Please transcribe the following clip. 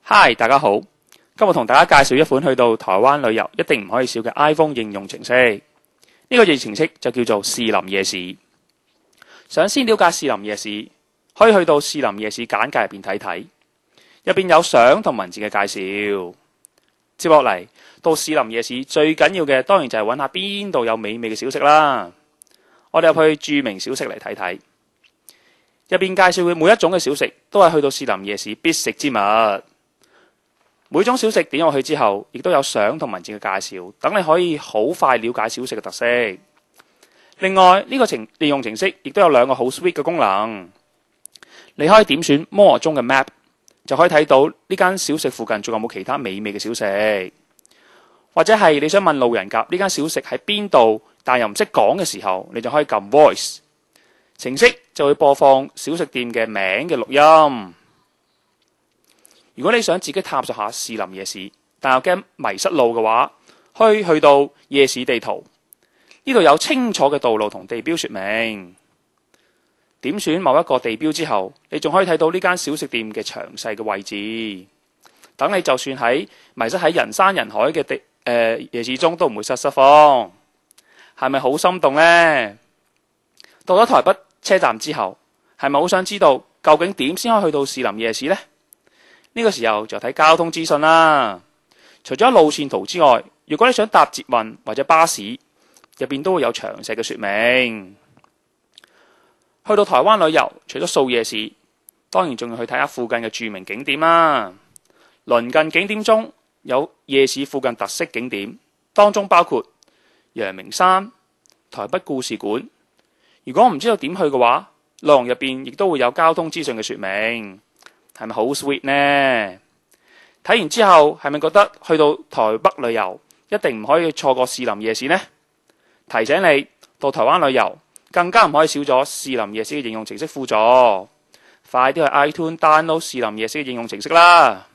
Hi， 大家好，今日同大家介紹一款去到台灣旅遊一定唔可以少嘅 iPhone 應用程式。呢個應用程式就叫做士林夜市。想先了解士林夜市，可以去到士林夜市簡介入邊睇睇，入邊有相同文字嘅介紹。接落嚟到士林夜市最緊要嘅，當然就係揾下邊度有美味嘅小食啦。我哋入去著名小食嚟睇睇，入邊介紹嘅每一種嘅小食都係去到士林夜市必食之物。每種小食點落去之後，亦都有相同文字嘅介紹，等你可以好快了解小食嘅特色。另外呢個應用程式亦都有兩個好 sweet 嘅功能，你可以點選摩羅中嘅 map， 就可以睇到呢間小食附近仲有冇其他美味嘅小食，或者係你想問路人甲呢間小食喺邊度，但又唔識講嘅時候，你就可以撳 voice， 程式就會播放小食店嘅名嘅錄音。如果你想自己探索下士林夜市，但又驚迷失路嘅話，可以去到夜市地圖，呢度有清楚嘅道路同地標說明。點選某一個地標之後，你仲可以睇到呢間小食店嘅詳細嘅位置，等你就算喺迷失喺人山人海嘅夜市中都唔會失慌。係咪好心動呢？到咗台北車站之後，係咪好想知道究竟點先可以去到士林夜市呢？呢個時候就睇交通資訊啦。除咗路線圖之外，如果你想搭捷運或者巴士，入邊都會有詳細嘅說明。去到台灣旅遊，除咗掃夜市，當然仲要去睇下附近嘅著名景點啦。鄰近景點中有夜市附近特色景點，當中包括陽明山、台北故事館。如果唔知道點去嘅話，內容入邊亦都會有交通資訊嘅說明。係咪好 sweet 呢？睇完之後係咪覺得去到台北旅遊一定唔可以錯過士林夜市呢？提醒你，到台灣旅遊更加唔可以少咗士林夜市嘅應用程式輔助。快啲去 iTunes download 士林夜市嘅應用程式啦！